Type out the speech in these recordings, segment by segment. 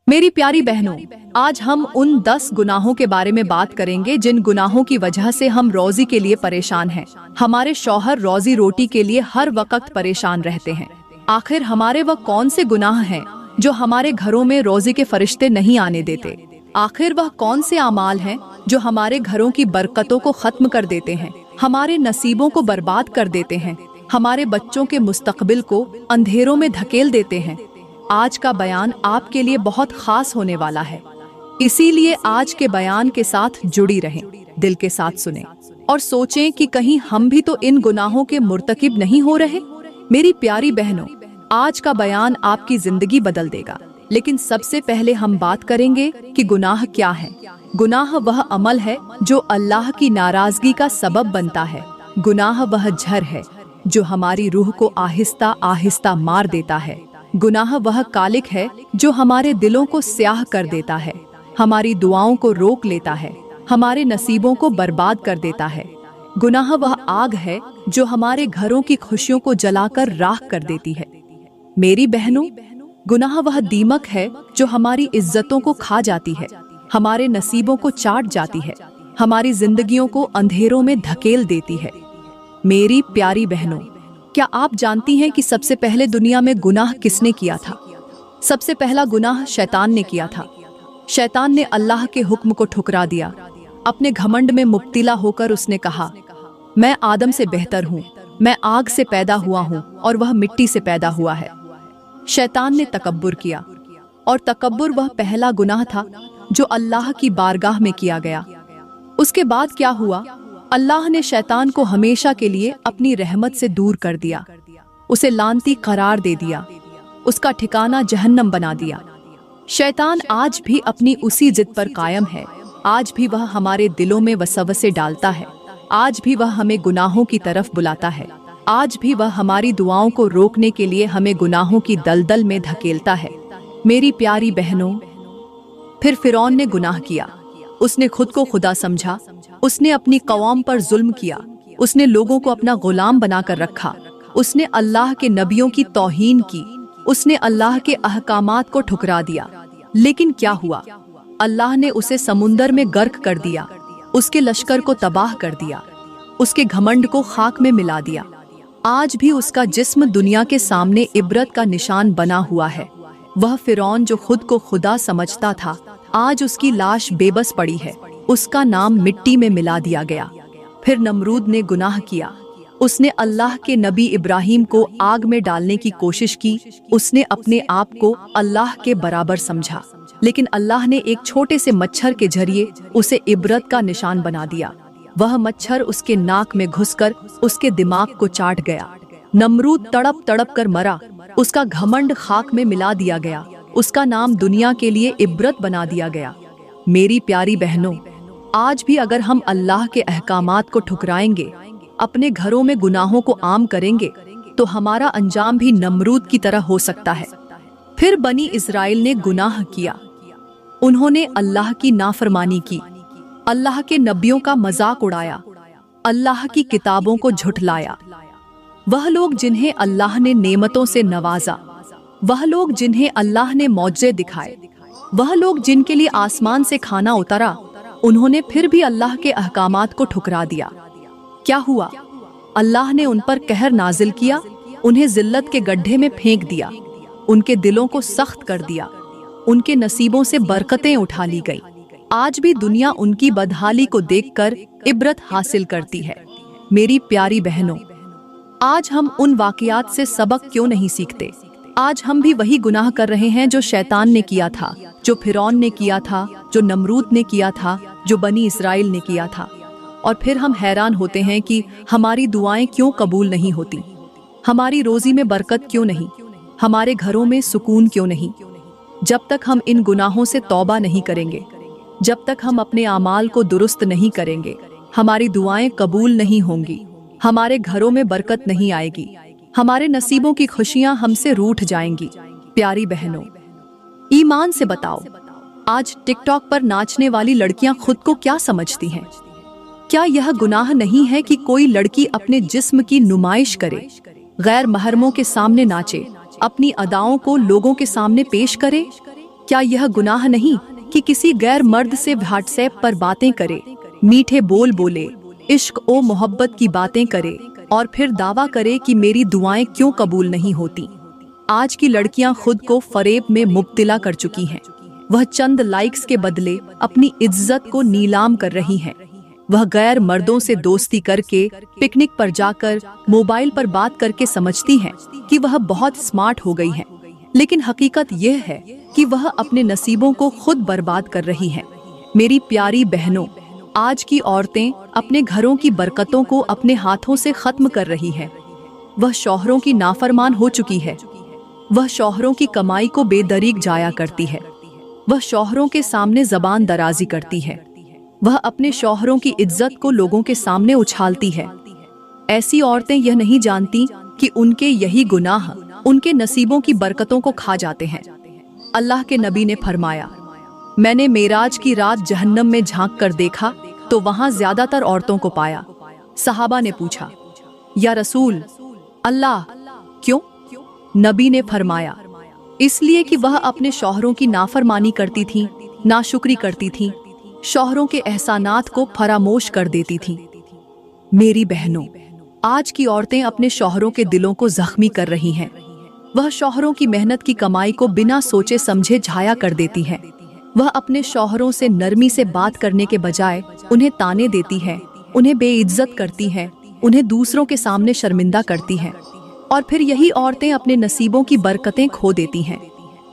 मेरी प्यारी बहनों, आज हम उन 10 गुनाहों के बारे में बात करेंगे जिन गुनाहों की वजह से हम रोजी के लिए परेशान हैं। हमारे शौहर रोजी रोटी के लिए हर वक्त परेशान रहते हैं। आखिर हमारे वह कौन से गुनाह हैं जो हमारे घरों में रोजी के फरिश्ते नहीं आने देते? आखिर वह कौन से अमाल हैं जो हमारे घरों की बरकतों को खत्म कर देते हैं, हमारे नसीबों को बर्बाद कर देते हैं, हमारे बच्चों के मुस्तकबिल को अंधेरों में धकेल देते हैं? आज का बयान आपके लिए बहुत खास होने वाला है, इसीलिए आज के बयान के साथ जुड़ी रहें, दिल के साथ सुनें और सोचें कि कहीं हम भी तो इन गुनाहों के मुर्तकिब नहीं हो रहे। मेरी प्यारी बहनों, आज का बयान आपकी जिंदगी बदल देगा। लेकिन सबसे पहले हम बात करेंगे कि गुनाह क्या है। गुनाह वह अमल है जो अल्लाह की नाराजगी का सबब बनता है। गुनाह वह जहर है जो हमारी रूह को आहिस्ता आहिस्ता मार देता है। गुनाह वह कालिक है जो हमारे दिलों को स्याह कर देता है, हमारी दुआओं को रोक लेता है, हमारे नसीबों को बर्बाद कर देता है। गुनाह वह आग है जो हमारे घरों की खुशियों को जलाकर राख कर देती है। मेरी बहनों, गुनाह वह दीमक है जो हमारी इज्जतों को खा जाती है, हमारे नसीबों को चाट जाती है, हमारी जिंदगियों को अंधेरों में धकेल देती है। मेरी प्यारी बहनों, क्या आप जानती हैं कि सबसे पहले दुनिया में गुनाह किसने किया था? सबसे पहला गुनाह शैतान ने किया था। शैतान ने अल्लाह के हुक्म को ठुकरा दिया। अपने घमंड में मुब्तिला होकर उसने कहा, मैं आदम से बेहतर हूँ, मैं आग से पैदा हुआ हूँ और वह मिट्टी से पैदा हुआ है। शैतान ने तकब्बुर किया, और तकब्बुर वह पहला गुनाह था जो अल्लाह की बारगाह में किया गया। उसके बाद क्या हुआ? अल्लाह ने शैतान को हमेशा के लिए अपनी रहमत से दूर कर दिया, उसे लानती करार दे दिया, उसका ठिकाना जहन्नम बना दिया। शैतान आज भी अपनी उसी जिद पर कायम है। आज भी वह हमारे दिलों में वसवसे डालता है, आज भी वह हमें गुनाहों की तरफ बुलाता है, आज भी वह हमारी दुआओं को रोकने के लिए हमें गुनाहों की दलदल में धकेलता है। मेरी प्यारी बहनों, फिर फिरौन ने गुनाह किया। उसने खुद को खुदा समझा, उसने अपनी कौम पर जुल्म किया, उसने लोगों को अपना गुलाम बनाकर रखा, उसने अल्लाह के नबियों की तौहीन की, उसने अल्लाह के अहकामात को ठुकरा दिया। लेकिन क्या हुआ? अल्लाह ने उसे समुंदर में गर्क कर दिया, उसके लश्कर को तबाह कर दिया, उसके घमंड को खाक में मिला दिया। आज भी उसका जिस्म दुनिया के सामने इबरत का निशान बना हुआ है। वह फिरौन जो खुद को खुदा समझता था, आज उसकी लाश बेबस पड़ी है, उसका नाम मिट्टी में मिला दिया गया। फिर नमरूद ने गुनाह किया। उसने अल्लाह के नबी इब्राहिम को आग में डालने की कोशिश की। उसने अपने आप को अल्लाह के बराबर समझा, लेकिन अल्लाह ने एक छोटे से मच्छर के जरिए उसे इबरत का निशान बना दिया। वह मच्छर उसके नाक में घुसकर उसके दिमाग को चाट गया। नमरूद तड़प तड़प कर मरा, उसका घमंड खाक में मिला दिया गया, उसका नाम दुनिया के लिए इबरत बना दिया गया। मेरी प्यारी बहनों, आज भी अगर हम अल्लाह के अहकामात को ठुकराएंगे, अपने घरों में गुनाहों को आम करेंगे, तो हमारा अंजाम भी नमरूद की तरह हो सकता है। फिर बनी इस्राइल ने गुनाह किया। उन्होंने अल्लाह की नाफरमानी की, अल्लाह के नबियों का मजाक उड़ाया, अल्लाह की किताबों को झुठलाया। वह लोग जिन्हें अल्लाह ने नेमतों से नवाजा, वह लोग जिन्हें अल्लाह ने मौजज़े दिखाए, वह लोग जिनके लिए आसमान से खाना उतरा, उन्होंने फिर भी अल्लाह के अहकामात को ठुकरा दिया। क्या हुआ? अल्लाह ने उन पर कहर नाजिल किया, उन्हें जिल्लत के गड्ढे में फेंक दिया, उनके दिलों को सख्त कर दिया, उनके नसीबों से बरकतें उठा ली गई। आज भी दुनिया उनकी बदहाली को देखकर इबरत हासिल करती है। मेरी प्यारी बहनों, आज हम उन वाक़ियात से सबक क्यों नहीं सीखते? आज हम भी वही गुनाह कर रहे हैं जो शैतान ने किया था, जो फिरौन ने किया था, जो नमरूद ने किया था, जो बनी इस्राइल ने किया था। और फिर हम हैरान होते हैं कि हमारी दुआएं क्यों कबूल नहीं होती, हमारी रोजी में बरकत क्यों नहीं, हमारे घरों में सुकून क्यों नहीं। जब तक हम इन गुनाहों से तौबा नहीं करेंगे, जब तक हम अपने आमाल को दुरुस्त नहीं करेंगे, हमारी दुआएं कबूल नहीं होंगी, हमारे घरों में बरकत नहीं आएगी, हमारे नसीबों की खुशियां हमसे रूठ जाएंगी। प्यारी बहनों, ईमान से बताओ, आज टिकटॉक पर नाचने वाली लड़कियां खुद को क्या समझती हैं? क्या यह गुनाह नहीं है कि कोई लड़की अपने जिस्म की नुमाइश करे, गैर महरमों के सामने नाचे, अपनी अदाओं को लोगों के सामने पेश करे? क्या यह गुनाह नहीं कि किसी गैर मर्द से व्हाट्सएप पर बातें करे, मीठे बोल बोले, इश्क ओ मोहब्बत की बातें करे और फिर दावा करे कि मेरी दुआएं क्यों कबूल नहीं होती। आज की लड़कियां खुद को फरेब में मुब्तला कर चुकी हैं। वह चंद लाइक्स के बदले अपनी इज्जत को नीलाम कर रही हैं। वह गैर मर्दों से दोस्ती करके, पिकनिक पर जाकर, मोबाइल पर बात करके समझती हैं कि वह बहुत स्मार्ट हो गई हैं। लेकिन हकीकत यह है कि वह अपने नसीबों को खुद बर्बाद कर रही हैं। मेरी प्यारी बहनों, आज की औरतें अपने घरों की बरकतों को अपने हाथों से खत्म कर रही हैं। वह शौहरों की नाफरमान हो चुकी है। वह शौहरों की कमाई को बेदरीग जाया करती है। वह शौहरों के सामने जबान दराजी करती है। वह अपने शौहरों की इज्जत को लोगों के सामने उछालती है। ऐसी औरतें यह नहीं जानती कि उनके यही गुनाह उनके नसीबों की बरकतों को खा जाते हैं। अल्लाह के नबी ने फरमाया, मैंने मेराज की रात जहन्नम में झांक कर देखा तो वहां ज्यादातर औरतों को पाया। सहाबा ने पूछा, या रसूल अल्लाह क्यों? नबी ने फरमाया, इसलिए कि वह अपने शौहरों की नाफरमानी करती थीं, नाशुक्री करती थीं, शौहरों के एहसानात को फरामोश कर देती थीं। मेरी बहनों, आज की औरतें अपने शौहरों के दिलों को जख्मी कर रही हैं। वह शौहरों की मेहनत की कमाई को बिना सोचे समझे झाया कर देती है। वह अपने शौहरों से नरमी से बात करने के बजाय उन्हें ताने देती है, उन्हें बेइज्जत करती है, उन्हें दूसरों के सामने शर्मिंदा करती है। और फिर यही औरतें अपने नसीबों की बरकतें खो देती हैं।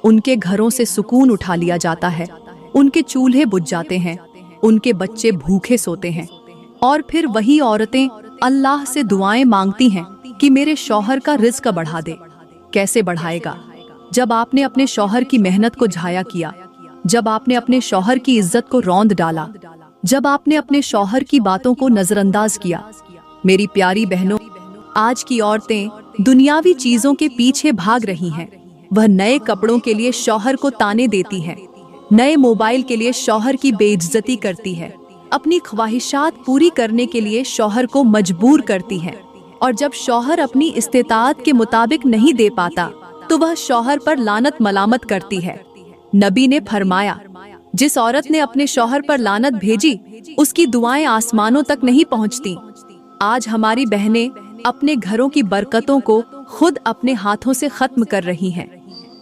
उनके घरों से सुकून उठा लिया जाता है, उनके चूल्हे बुझ जाते हैं, उनके बच्चे भूखे सोते हैं। और फिर वही औरतें अल्लाह से दुआएं मांगती हैं कि मेरे शौहर का रिज़्क बढ़ा दे। कैसे बढ़ाएगा जब आपने अपने शौहर की मेहनत को झाया किया, जब आपने अपने शौहर की इज्जत को रौंद डाला, जब आपने अपने शौहर की बातों को नजरअंदाज किया। मेरी प्यारी बहनों, आज की औरतें दुनियावी चीजों के पीछे भाग रही हैं। वह नए कपड़ों के लिए शौहर को ताने देती है, नए मोबाइल के लिए शौहर की बेइज्जती करती है, अपनी ख्वाहिशात पूरी करने के लिए शौहर को मजबूर करती है। और जब शौहर अपनी इस्तेताअत के मुताबिक नहीं दे पाता तो वह शौहर पर लानत मलामत करती है। नबी ने फरमाया, जिस औरत ने अपने शौहर पर लानत भेजी उसकी दुआएं आसमानों तक नहीं पहुंचती। आज हमारी बहनें अपने घरों की बरकतों को खुद अपने हाथों से खत्म कर रही हैं।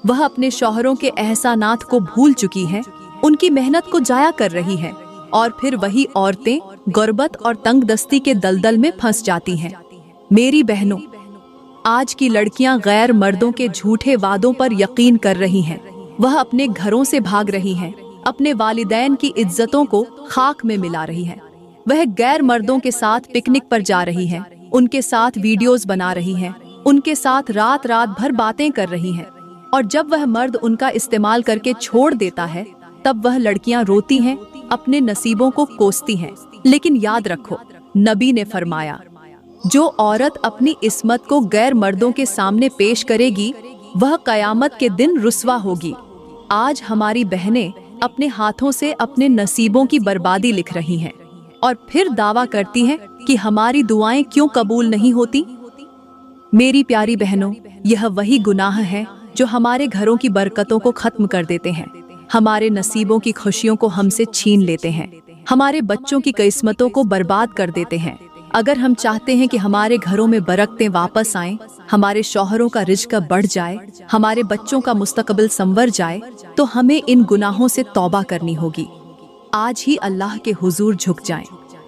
वह अपने शौहरों के एहसानात को भूल चुकी हैं, उनकी मेहनत को जाया कर रही हैं। और फिर वही औरतें गुर्बत और तंगदस्ती के दलदल में फंस जाती हैं। मेरी बहनों, आज की लड़कियां गैर मर्दों के झूठे वादों पर यकीन कर रही हैं। वह अपने घरों से भाग रही हैं, अपने वालिदैन की इज्जतों को खाक में मिला रही हैं। वह गैर मर्दों के साथ पिकनिक पर जा रही हैं, उनके साथ वीडियोस बना रही हैं, उनके साथ रात रात भर बातें कर रही हैं। और जब वह मर्द उनका इस्तेमाल करके छोड़ देता है तब वह लड़कियां रोती हैं, अपने नसीबों को कोसती हैं। लेकिन याद रखो, नबी ने फरमाया, जो औरत अपनी इस्मत को गैर मर्दों के सामने पेश करेगी वह कयामत के दिन रुस्वा होगी। आज हमारी बहनें अपने हाथों से अपने नसीबों की बर्बादी लिख रही हैं और फिर दावा करती हैं कि हमारी दुआएं क्यों कबूल नहीं होती। मेरी प्यारी बहनों, यह वही गुनाह है जो हमारे घरों की बरकतों को खत्म कर देते हैं, हमारे नसीबों की खुशियों को हमसे छीन लेते हैं, हमारे बच्चों की किस्मतों को बर्बाद कर देते हैं। अगर हम चाहते हैं कि हमारे घरों में बरकतें वापस आएं, हमारे शौहरों का रिज़्क बढ़ जाए, हमारे बच्चों का मुस्तकबिल संवर जाए, तो हमें इन गुनाहों से तौबा करनी होगी। आज ही अल्लाह के हुजूर झुक जाएं,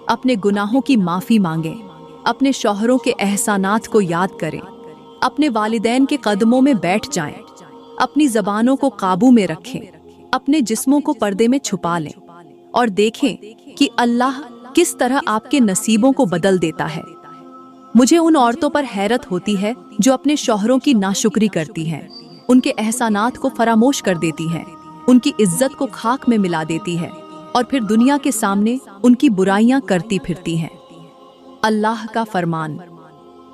अपने गुनाहों की माफ़ी मांगें, अपने शौहरों के एहसानात को याद करें, अपने वालिदैन के कदमों में बैठ जाएं, अपनी ज़बानों को काबू में रखें, अपने जिस्मों को पर्दे में छुपा लें और देखें कि अल्लाह किस तरह आपके नसीबों को बदल देता है। मुझे उन औरतों पर हैरत होती है जो अपने शौहरों की नाशुक्री करती हैं, उनके एहसानात को फरामोश कर देती हैं, उनकी इज्जत को खाक में मिला देती है और फिर दुनिया के सामने उनकी बुराइयां करती फिरती हैं। अल्लाह का फरमान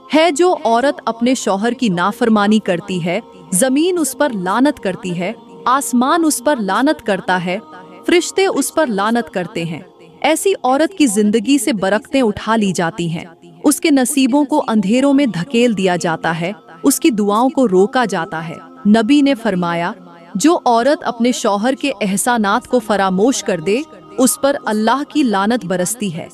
है, जो औरत अपने शौहर की नाफरमानी करती है, जमीन उस पर लानत करती है, आसमान उस पर लानत करता है, फरिश्ते उस पर लानत करते हैं। ऐसी औरत की जिंदगी से बरकतें उठा ली जाती हैं, उसके नसीबों को अंधेरों में धकेल दिया जाता है, उसकी दुआओं को रोका जाता है। नबी ने फरमाया, जो औरत अपने शौहर के एहसानात को फरामोश कर दे, उस पर अल्लाह की लानत बरसती है।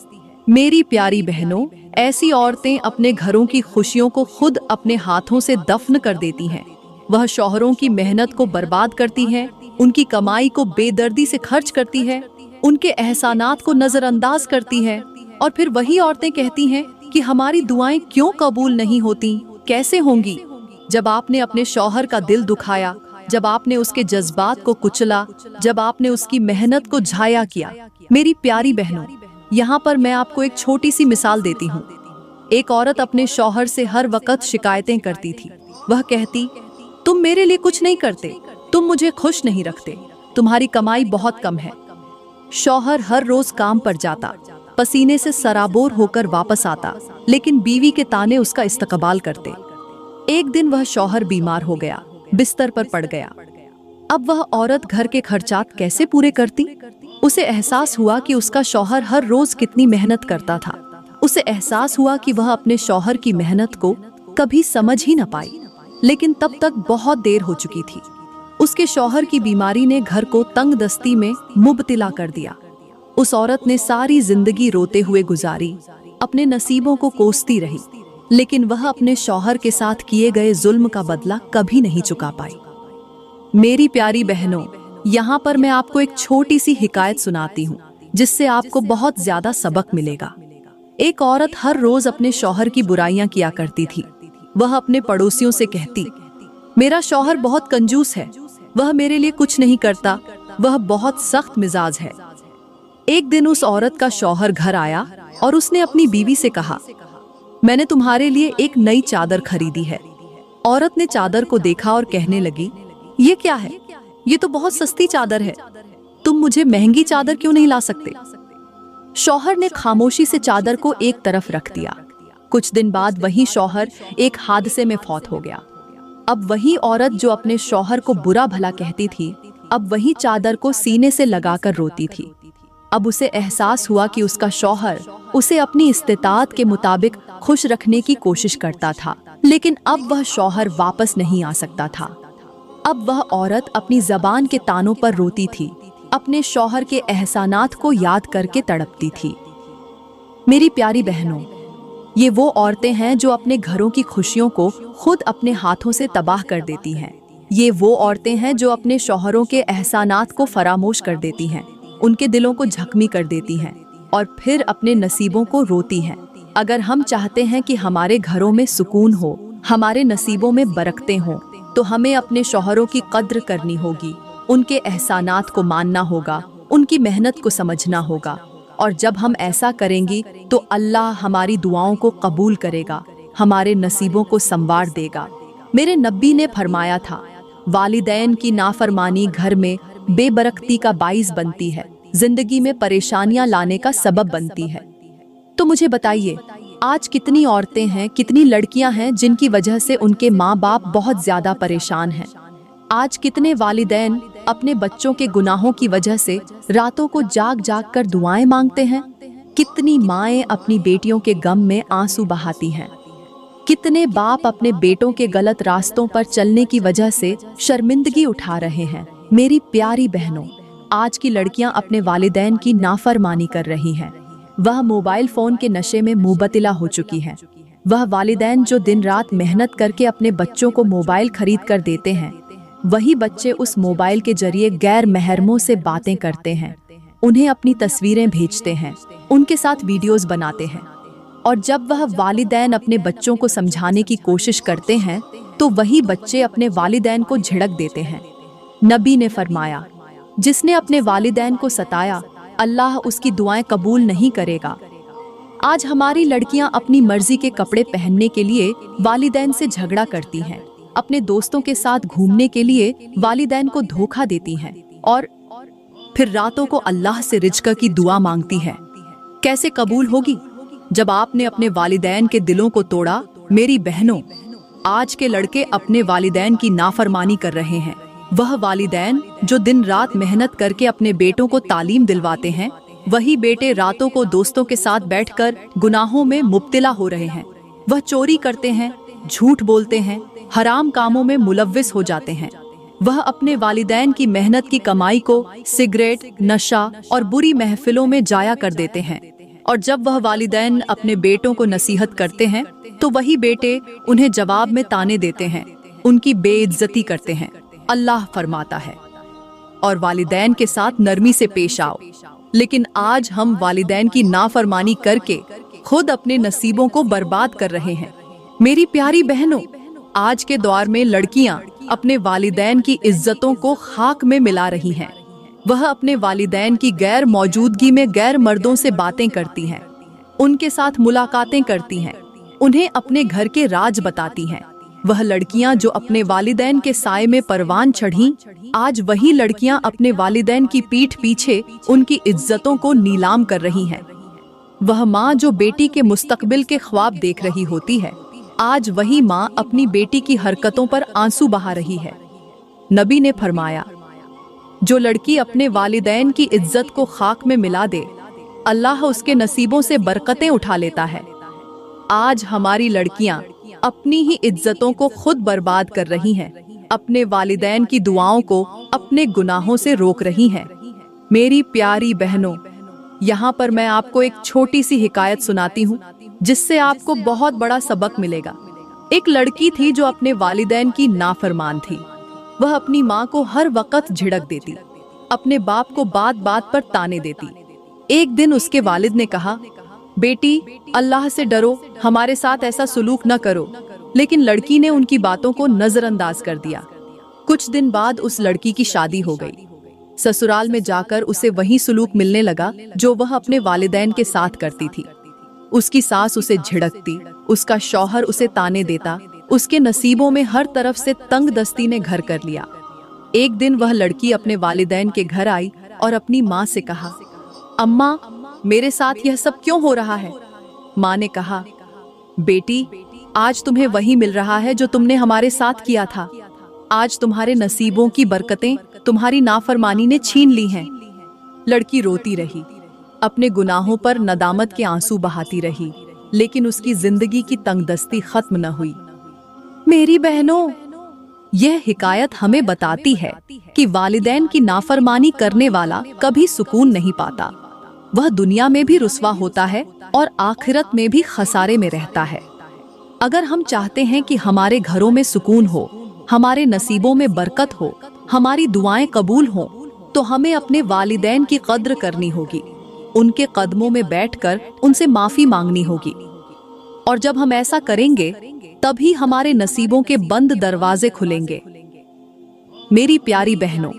मेरी प्यारी बहनों, ऐसी औरतें अपने घरों की खुशियों को खुद अपने हाथों से दफन कर देती हैं। वह शौहरों की मेहनत को बर्बाद करती हैं, उनकी कमाई को बेदर्दी से खर्च करती है, उनके एहसानात को नजरअंदाज करती है, और फिर वही औरतें कहती हैं कि हमारी दुआएं क्यों कबूल नहीं होती, कैसे होंगी। जब आपने अपने शौहर का दिल दुखाया, जब आपने उसके जज्बात को कुचला, जब आपने उसकी मेहनत को झाया किया। मेरी प्यारी बहनों, यहाँ पर मैं आपको एक छोटी सी मिसाल देती हूँ। एक औरत अपने शौहर से हर वक्त शिकायतें करती थी। वह कहती, तुम मेरे लिए कुछ नहीं करते, तुम मुझे खुश नहीं रखते, तुम्हारी कमाई बहुत कम है। शौहर हर रोज काम पर जाता, पसीने से सराबोर होकर वापस आता, लेकिन बीवी के ताने उसका इस्तकबाल करते। एक दिन वह शौहर बीमार हो गया, बिस्तर पर पड़ गया। अब वह औरत घर के खर्चात कैसे पूरे करती? उसे एहसास हुआ कि उसका शौहर हर रोज कितनी मेहनत करता था। उसे एहसास हुआ कि वह अपने शौहर की मेहनत को कभी समझ ही न पाई, लेकिन तब तक बहुत देर हो चुकी थी। उसके शौहर की बीमारी ने घर को तंगदस्ती में मुब्तिला कर दिया। उस औरत ने सारी जिंदगी रोते हुए गुजारी, अपने नसीबों को कोसती रही, लेकिन वह अपने शौहर के साथ किए गए जुल्म का बदला कभी नहीं चुका पाई। मेरी प्यारी बहनों, यहाँ पर मैं आपको एक छोटी सी हिकायत सुनाती हूँ, जिससे आपको बहुत ज्यादा सबक मिलेगा। एक औरत हर रोज अपने शौहर की बुराइयां किया करती थी। वह अपने पड़ोसियों से कहती, मेरा शौहर बहुत कंजूस है, वह मेरे लिए कुछ नहीं करता, वह बहुत सख्त मिजाज है। एक दिन उस औरत का शौहर घर आया और उसने अपनी बीवी से कहा, मैंने तुम्हारे लिए एक नई चादर खरीदी है। औरत ने चादर को देखा और कहने लगी, ये क्या है? ये तो बहुत सस्ती चादर है, तुम मुझे महंगी चादर क्यों नहीं ला सकते? शौहर ने खामोशी से चादर को एक तरफ रख दिया। कुछ दिन बाद वही शौहर एक हादसे में फौत हो गया। अब वही औरत जो अपने शौहर को बुरा भला कहती थी, अब वही चादर को सीने से लगाकर रोती थी। अब उसे एहसास हुआ कि उसका शौहर उसे अपनी इस्तिताअत के मुताबिक खुश रखने की कोशिश करता था, लेकिन अब वह शौहर वापस नहीं आ सकता था। अब वह औरत अपनी जबान के तानों पर रोती थी, अपने शौहर के एहसानात को याद करके तड़पती थी। मेरी प्यारी बहनों, ये वो औरतें हैं जो अपने घरों की खुशियों को खुद अपने हाथों से तबाह कर देती हैं। ये वो औरतें हैं जो अपने शौहरों के एहसानात को फरामोश कर देती हैं, उनके दिलों को जख्मी कर देती हैं और फिर अपने नसीबों को रोती हैं। अगर हम चाहते हैं कि हमारे घरों में सुकून हो, हमारे नसीबों में बरकतें हों, तो हमें अपने शौहरों की कद्र करनी होगी, उनके एहसानात को मानना होगा, उनकी मेहनत को समझना होगा। और जब हम ऐसा करेंगे तो अल्लाह हमारी दुआओं को कबूल करेगा, हमारे नसीबों को संवार देगा। मेरे नबी ने फरमाया था, वालिदैन की नाफरमानी घर में बेबरकती का बाइस बनती है, जिंदगी में परेशानियां लाने का सबब बनती है। तो मुझे बताइए, आज कितनी औरतें हैं, कितनी लड़कियां हैं जिनकी वजह से उनके माँ बाप बहुत ज्यादा परेशान हैं। आज कितने वालिदैन अपने बच्चों के गुनाहों की वजह से रातों को जाग जाग कर दुआएं मांगते हैं। कितनी माएं अपनी बेटियों के गम में आंसू बहाती हैं। कितने बाप अपने बेटों के गलत रास्तों पर चलने की वजह से शर्मिंदगी उठा रहे हैं। मेरी प्यारी बहनों, आज की लड़कियां अपने वालिदैन की नाफरमानी कर रही हैं। वह मोबाइल फोन के नशे में मुबतला हो चुकी हैं। वह वालिदैन जो दिन रात मेहनत करके अपने बच्चों को मोबाइल खरीद कर देते हैं, वही बच्चे उस मोबाइल के जरिए गैर महरमों से बातें करते हैं, उन्हें अपनी तस्वीरें भेजते हैं, उनके साथ वीडियोस बनाते हैं। और जब वह वालिदैन अपने बच्चों को समझाने की कोशिश करते हैं, तो वही बच्चे अपने वालिदैन को झिड़क देते हैं। नबी ने फरमाया, जिसने अपने वालिदैन को सताया, अल्लाह उसकी दुआएं कबूल नहीं करेगा। आज हमारी लड़कियां अपनी मर्जी के कपड़े पहनने के लिए वालिदैन से झगड़ा करती हैं, अपने दोस्तों के साथ घूमने के लिए वालिदैन को धोखा देती हैं और फिर रातों को अल्लाह से रिज़्क़ की दुआ मांगती हैं। कैसे कबूल होगी जब आपने अपने वालिदैन के दिलों को तोड़ा? मेरी बहनों, आज के लड़के अपने वालिदैन की नाफरमानी कर रहे हैं। वह वालिदैन जो दिन रात मेहनत करके अपने बेटों को तालीम दिलवाते हैं, वही बेटे रातों को दोस्तों के साथ बैठकर गुनाहों में मुब्तिला हो रहे हैं। वह चोरी करते हैं, झूठ बोलते हैं, हराम कामों में मुलव्विस हो जाते हैं। वह अपने वालिदैन की मेहनत की कमाई को सिगरेट, नशा और बुरी महफिलों में जाया कर देते हैं। और जब वह वालिदैन अपने बेटों को नसीहत करते हैं तो वही बेटे उन्हें जवाब में ताने देते हैं, उनकी बेइज्जती करते हैं। अल्लाह फरमाता है, और वालिदैन के साथ नरमी से पेश आओ। लेकिन आज हम वालिदैन की नाफरमानी करके खुद अपने नसीबों को बर्बाद कर रहे हैं। मेरी प्यारी बहनों, आज के दौर में लड़कियां अपने वालिदैन की इज्जतों को खाक में मिला रही हैं। वह अपने वालिदैन की गैर मौजूदगी में गैर मर्दों से बातें करती हैं, उनके साथ मुलाकातें करती हैं, उन्हें अपने घर के राज बताती हैं। वह लड़कियां जो अपने वालिदैन के साए में परवान चढ़ीं, आज वही लड़कियां अपने वालिदैन की पीठ पीछे उनकी इज्जतों को नीलाम कर रही हैं। वह माँ जो बेटी के मुस्तकबिल के ख्वाब देख रही होती है, आज वही माँ अपनी बेटी की हरकतों पर आंसू बहा रही है। नबी ने फरमाया, जो लड़की अपने वालिदैन की इज्जत को खाक में मिला दे, अल्लाह उसके नसीबों से बरकतें उठा लेता है। आज हमारी लड़कियां अपनी ही इज्जतों को खुद बर्बाद कर रही हैं, अपने वालिदैन की दुआओं को अपने गुनाहों से रोक रही हैं। मेरी प्यारी बहनों, यहाँ पर मैं आपको एक छोटी सी हिकायत सुनाती हूँ जिससे आपको बहुत बड़ा सबक मिलेगा। एक लड़की थी जो अपने वालिदैन की नाफरमान थी। वह अपनी माँ को हर वक्त झिड़क देती, अपने बाप को बात बात पर ताने देती। एक दिन उसके वालिद ने कहा, बेटी अल्लाह से डरो, हमारे साथ ऐसा सुलूक न करो। लेकिन लड़की ने उनकी बातों को नजरअंदाज कर दिया। कुछ दिन बाद उस लड़की की शादी हो गई। ससुराल में जाकर उसे वही सुलूक मिलने लगा जो वह अपने वालिदैन के साथ करती थी। उसकी सास उसे झिड़कती, उसका शौहर उसे ताने देता, उसके नसीबों में हर तरफ से तंग दस्ती ने घर कर लिया। एक दिन वह लड़की अपने वालिदैन के घर आई और अपनी माँ से कहा, अम्मा मेरे साथ यह सब क्यों हो रहा है? माँ ने कहा, बेटी आज तुम्हें वही मिल रहा है जो तुमने हमारे साथ किया था। आज तुम्हारे नसीबों की बरकतें तुम्हारी नाफरमानी ने छीन ली हैं। लड़की रोती रही, अपने गुनाहों पर नदामत के आंसू बहाती रही, लेकिन उसकी जिंदगी की तंगदस्ती खत्म न हुई। मेरी बहनों, यह हिकायत हमें बताती है कि वालिदैन की नाफरमानी करने वाला कभी सुकून नहीं पाता। वह दुनिया में भी रुस्वा होता है और आखिरत में भी खसारे में रहता है। अगर हम चाहते हैं कि हमारे घरों में सुकून हो, हमारे नसीबों में बरकत हो, हमारी दुआएं कबूल हों, तो हमें अपने वालिदैन की कद्र करनी होगी, उनके कदमों में बैठकर उनसे माफी मांगनी होगी। और जब हम ऐसा करेंगे तभी हमारे नसीबों के बंद दरवाजे खुलेंगे। मेरी प्यारी बहनों,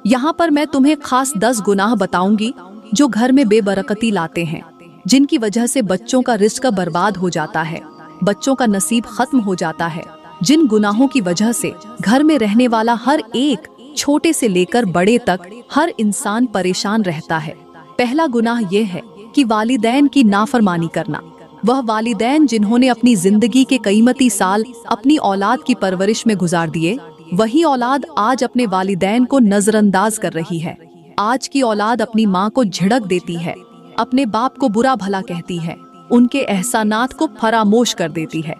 यहाँ पर मैं तुम्हें खास 10 गुनाह बताऊंगी जो घर में बेबरकती लाते हैं, जिनकी वजह से बच्चों का रिज़्क बर्बाद हो जाता है, बच्चों का नसीब खत्म हो जाता है। जिन गुनाहों की वजह से घर में रहने वाला हर एक, छोटे से लेकर बड़े तक, हर इंसान परेशान रहता है। पहला गुनाह यह है कि वालिदैन की नाफरमानी करना। वह वालिदैन जिन्होंने अपनी जिंदगी के कीमती साल अपनी औलाद की परवरिश में गुजार दिए, वही औलाद आज अपने वालिदैन को नजरअंदाज कर रही है। आज की औलाद अपनी माँ को झिड़क देती है, अपने बाप को बुरा भला कहती है, उनके एहसानात को फरामोश कर देती है।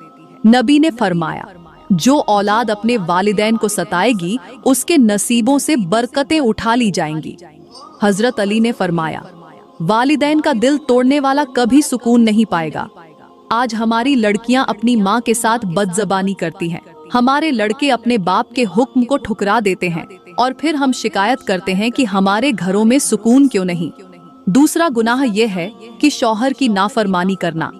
नबी ने फरमाया, जो औलाद अपने वालिदैन को सताएगी उसके नसीबों से बरकतें उठा ली जाएंगी। हजरत अली ने फरमाया, वालिदैन का दिल तोड़ने वाला कभी सुकून नहीं पाएगा। आज हमारी लड़कियां अपनी माँ के साथ बदजबानी करती हैं, हमारे लड़के अपने बाप के हुक्म को ठुकरा देते हैं और फिर हम शिकायत करते हैं कि हमारे घरों में सुकून क्यों नहीं। दूसरा गुनाह यह है कि शौहर की नाफरमानी करना।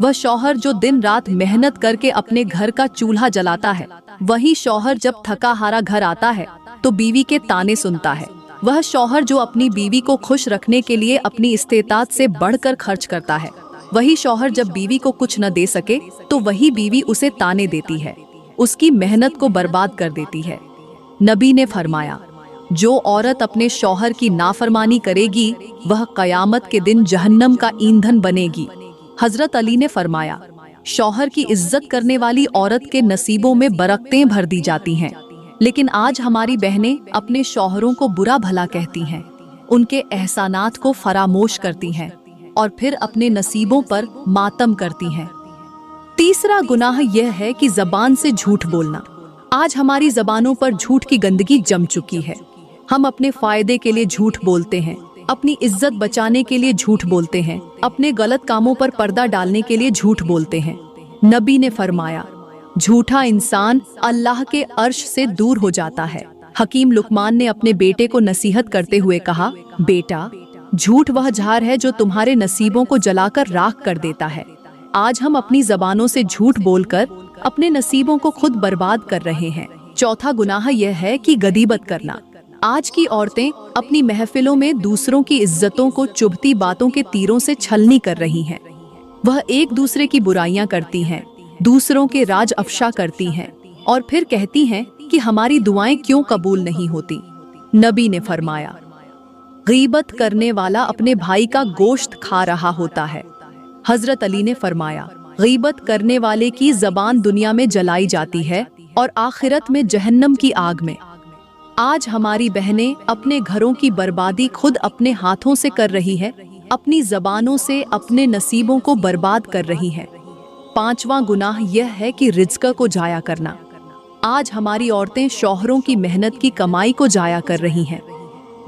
वह शौहर जो दिन रात मेहनत करके अपने घर का चूल्हा जलाता है, वही शौहर जब थका हारा घर आता है तो बीवी के ताने सुनता है। वह शौहर जो अपनी बीवी को खुश रखने के लिए अपनी इस्तेताअत से बढ़कर खर्च करता है, वही शौहर जब बीवी को कुछ न दे सके तो वही बीवी उसे ताने देती है, उसकी मेहनत को बर्बाद कर देती है। नबी ने फरमाया, जो औरत अपने शौहर की नाफरमानी करेगी वह कयामत के दिन जहन्नम का ईंधन बनेगी। हजरत अली ने फरमाया, शौहर की इज्जत करने वाली औरत के नसीबों में बरकतें भर दी जाती हैं। लेकिन आज हमारी बहनें अपने शौहरों को बुरा भला कहती हैं, उनके एहसानात को फरामोश करती हैं और फिर अपने नसीबों पर मातम करती हैं। तीसरा गुनाह यह है कि जबान से झूठ बोलना। आज हमारी जबानों पर झूठ की गंदगी जम चुकी है। हम अपने फायदे के लिए झूठ बोलते हैं, अपनी इज्जत बचाने के लिए झूठ बोलते हैं, अपने गलत कामों पर पर्दा डालने के लिए झूठ बोलते हैं। नबी ने फरमाया, झूठा इंसान अल्लाह के अर्श से दूर हो जाता है। हकीम लुकमान ने अपने बेटे को नसीहत करते हुए कहा, बेटा, झूठ वह झार है जो तुम्हारे नसीबों को जलाकर राख कर देता है। आज हम अपनी जबानों से झूठ बोलकर अपने नसीबों को खुद बर्बाद कर रहे हैं। चौथा गुनाह यह है कि गदीबत करना। आज की औरतें अपनी महफिलों में दूसरों की इज्जतों को चुभती बातों के तीरों से छलनी कर रही हैं। वह एक दूसरे की बुराइयां करती हैं, दूसरों के राज अफशा करती हैं और फिर कहती हैं कि हमारी दुआएं क्यों कबूल नहीं होती। नबी ने फरमाया, गीबत करने वाला अपने भाई का गोश्त खा रहा होता है। हजरत अली ने फरमाया, गीबत करने वाले की जबान दुनिया में जलाई जाती है और आखिरत में जहन्नम की आग में। आज हमारी बहनें अपने घरों की बर्बादी खुद अपने हाथों से कर रही है, अपनी जबानों से अपने नसीबों को बर्बाद कर रही है। पांचवा गुनाह यह है कि रिज़्क को जाया करना। आज हमारी औरतें शौहरों की मेहनत की कमाई को जाया कर रही हैं।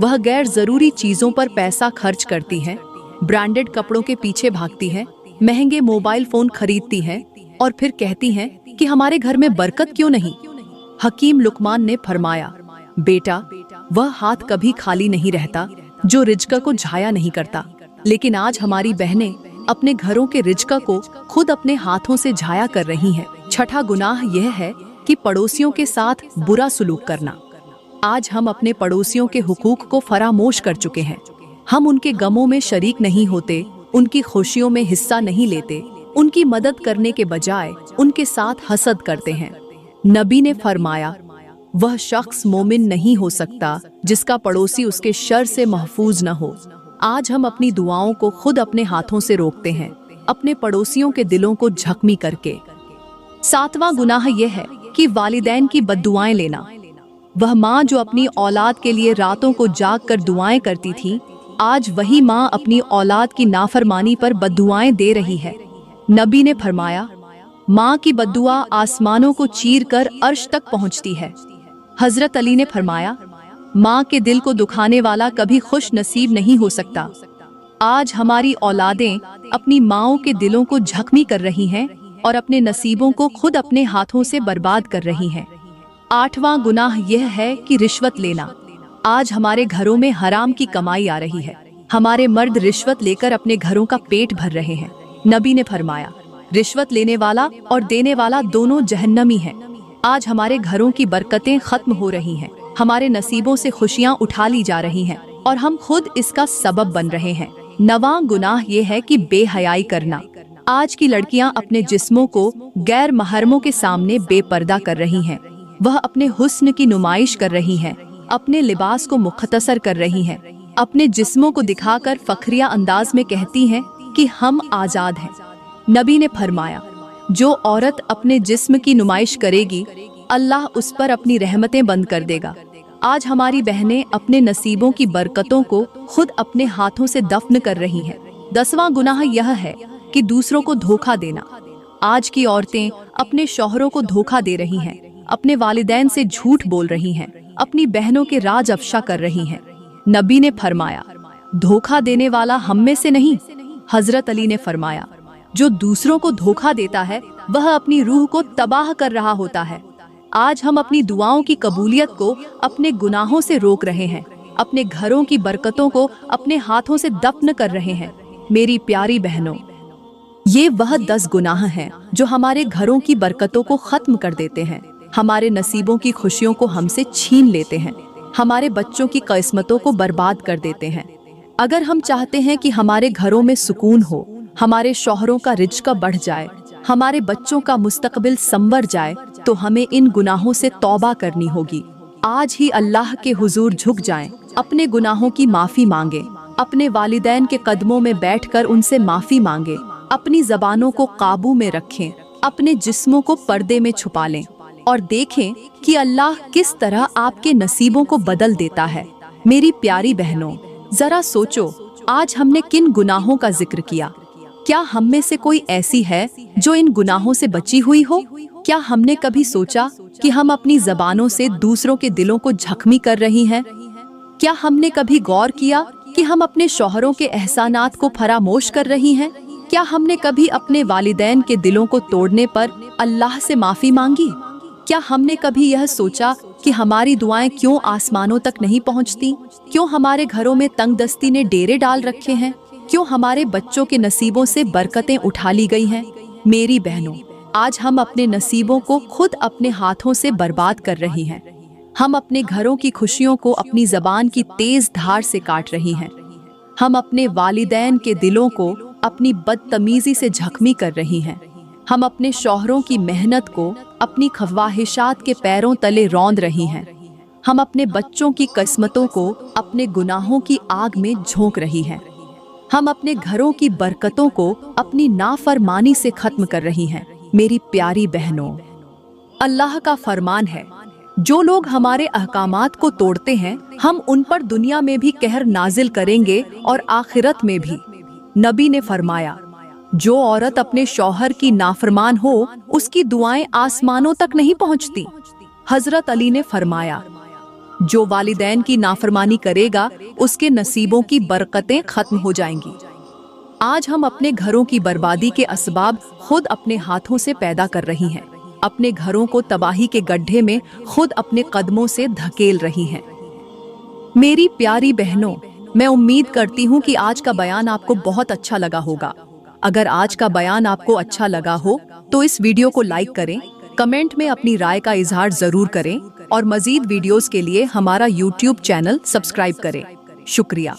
वह गैर जरूरी चीजों पर पैसा खर्च करती हैं, ब्रांडेड कपड़ों के पीछे भागती हैं, महंगे मोबाइल फोन खरीदती हैं और फिर कहती हैं कि हमारे घर में बरकत क्यों नहीं। हकीम लुकमान ने फरमाया, बेटा, वह हाथ कभी खाली नहीं रहता जो रिज़्क को जाया नहीं करता। लेकिन आज हमारी बहनें अपने घरों के रिज़्क को खुद अपने हाथों से जाया कर रही हैं। छठा गुनाह यह है कि पड़ोसियों के साथ बुरा सुलूक करना। आज हम अपने पड़ोसियों के हुकूक को फरामोश कर चुके हैं। हम उनके गमों में शरीक नहीं होते, उनकी खुशियों में हिस्सा नहीं लेते, उनकी मदद करने के बजाय उनके साथ हसद करते हैं। नबी ने फरमाया, वह शख्स मोमिन नहीं हो सकता जिसका पड़ोसी उसके शर से महफूज न हो। आज हम अपनी दुआओं को खुद अपने हाथों से रोकते हैं, अपने पड़ोसियों के दिलों को जख्मी करके। सातवां गुनाह यह है कि वालिदैन की बद्दुआएं लेना। वह माँ जो अपनी औलाद के लिए रातों को जाग कर दुआएं करती थी, आज वही माँ अपनी औलाद की नाफरमानी पर बद्दुआएं दे रही है। नबी ने फरमाया, माँ की बद्दुआ आसमानों को चीर कर अर्श तक पहुँचती है। हजरत अली ने फरमाया, माँ के दिल को दुखाने वाला कभी खुश नसीब नहीं हो सकता। आज हमारी औलादें अपनी माँओं के दिलों को जख्मी कर रही हैं और अपने नसीबों को खुद अपने हाथों से बर्बाद कर रही हैं। आठवां गुनाह यह है कि रिश्वत लेना। आज हमारे घरों में हराम की कमाई आ रही है। हमारे मर्द रिश्वत लेकर अपने घरों का पेट भर रहे हैं। नबी ने फरमाया, रिश्वत लेने वाला और देने वाला दोनों जहन्नमी हैं। आज हमारे घरों की बरकतें खत्म हो रही हैं, हमारे नसीबों से खुशियां उठा ली जा रही हैं और हम खुद इसका सबब बन रहे हैं। नवां गुनाह ये है कि बेहयाई करना। आज की लड़कियां अपने जिस्मों को गैर महरमों के सामने बेपर्दा कर रही हैं। वह अपने हुस्न की नुमाइश कर रही हैं, अपने लिबास को मुख्तसर कर रही हैं, अपने जिस्मों को दिखाकर फखरिया अंदाज में कहती हैं कि हम आजाद हैं। नबी ने फरमाया, जो औरत अपने जिस्म की नुमाइश करेगी, अल्लाह उस पर अपनी रहमतें बंद कर देगा। आज हमारी बहनें अपने नसीबों की बरकतों को खुद अपने हाथों से दफन कर रही हैं। 10वां गुनाह यह है कि दूसरों को धोखा देना। आज की औरतें अपने शौहरों को धोखा दे रही हैं, अपने वालिदैन से झूठ बोल रही हैं, अपनी बहनों के राज अफशा कर रही हैं। नबी ने फरमाया, धोखा देने वाला हम में से नहीं। हजरत अली ने फरमाया, जो दूसरों को धोखा देता है वह अपनी रूह को तबाह कर रहा होता है। आज हम अपनी दुआओं की कबूलियत को अपने गुनाहों से रोक रहे हैं, अपने घरों की बरकतों को अपने हाथों से दफन कर रहे हैं। मेरी प्यारी बहनों, ये वह 10 गुनाह हैं जो हमारे घरों की बरकतों को खत्म कर देते हैं, हमारे नसीबों की खुशियों को हमसे छीन लेते हैं, हमारे बच्चों की किस्मतों को बर्बाद कर देते हैं। अगर हम चाहते हैं कि हमारे घरों में सुकून हो, हमारे शौहरों का रिज़्क बढ़ जाए, हमारे बच्चों का मुस्तकबिल संवर जाए, तो हमें इन गुनाहों से तौबा करनी होगी। आज ही अल्लाह के हुजूर झुक जाएं, अपने गुनाहों की माफ़ी मांगे, अपने वालिदैन के कदमों में बैठकर उनसे माफ़ी मांगे, अपनी ज़बानों को काबू में रखें, अपने जिस्मों को पर्दे में छुपा लें और देखें कि अल्लाह किस तरह आपके नसीबों को बदल देता है। मेरी प्यारी बहनों, जरा सोचो, आज हमने किन गुनाहों का जिक्र किया। क्या हम में से कोई ऐसी है जो इन गुनाहों से बची हुई हो? क्या हमने कभी सोचा कि हम अपनी ज़बानों से दूसरों के दिलों को जख्मी कर रही हैं? क्या हमने कभी गौर किया कि हम अपने शौहरों के एहसानात को फरामोश कर रही हैं? क्या हमने कभी अपने वालिदैन के दिलों को तोड़ने पर अल्लाह से माफ़ी मांगी? क्या हमने कभी यह सोचा कि हमारी दुआएं क्यों आसमानों तक नहीं पहुंचती? क्यों हमारे घरों में तंगदस्ती ने डेरे डाल रखे हैं? क्यों हमारे बच्चों के नसीबों से बरकतें उठा ली गई हैं? मेरी बहनों, आज हम अपने नसीबों को खुद अपने हाथों से बर्बाद कर रही हैं। हम अपने घरों की खुशियों को अपनी ज़बान की तेज धार से काट रही हैं। हम अपने वालिदैन के दिलों को अपनी बदतमीजी से जख्मी कर रही हैं। हम अपने शौहरों की मेहनत को अपनी ख्वाहिशात के पैरों तले रौंद रही हैं। हम अपने बच्चों की किस्मतों को अपने गुनाहों की आग में झोंक रही हैं। हम अपने घरों की बरकतों को अपनी नाफरमानी से खत्म कर रही हैं। मेरी प्यारी बहनों, अल्लाह का फरमान है, जो लोग हमारे अहकामात को तोड़ते हैं हम उन पर दुनिया में भी कहर नाजिल करेंगे और आखिरत में भी। नबी ने फरमाया, जो औरत अपने शौहर की नाफरमान हो उसकी दुआएं आसमानों तक नहीं पहुंचती। हजरत अली ने फरमाया, जो वालिदैन की नाफरमानी करेगा उसके नसीबों की बरकतें खत्म हो जाएंगी। आज हम अपने घरों की बर्बादी के असबाब खुद अपने हाथों से पैदा कर रही हैं। अपने घरों को तबाही के गड्ढे में खुद अपने कदमों से धकेल रही हैं। मेरी प्यारी बहनों, मैं उम्मीद करती हूँ कि आज का बयान आपको बहुत अच्छा लगा होगा। अगर आज का बयान आपको अच्छा लगा हो तो इस वीडियो को लाइक करें, कमेंट में अपनी राय का इजहार जरूर करें और मजीद वीडियोस के लिए हमारा YouTube चैनल सब्सक्राइब करें। शुक्रिया।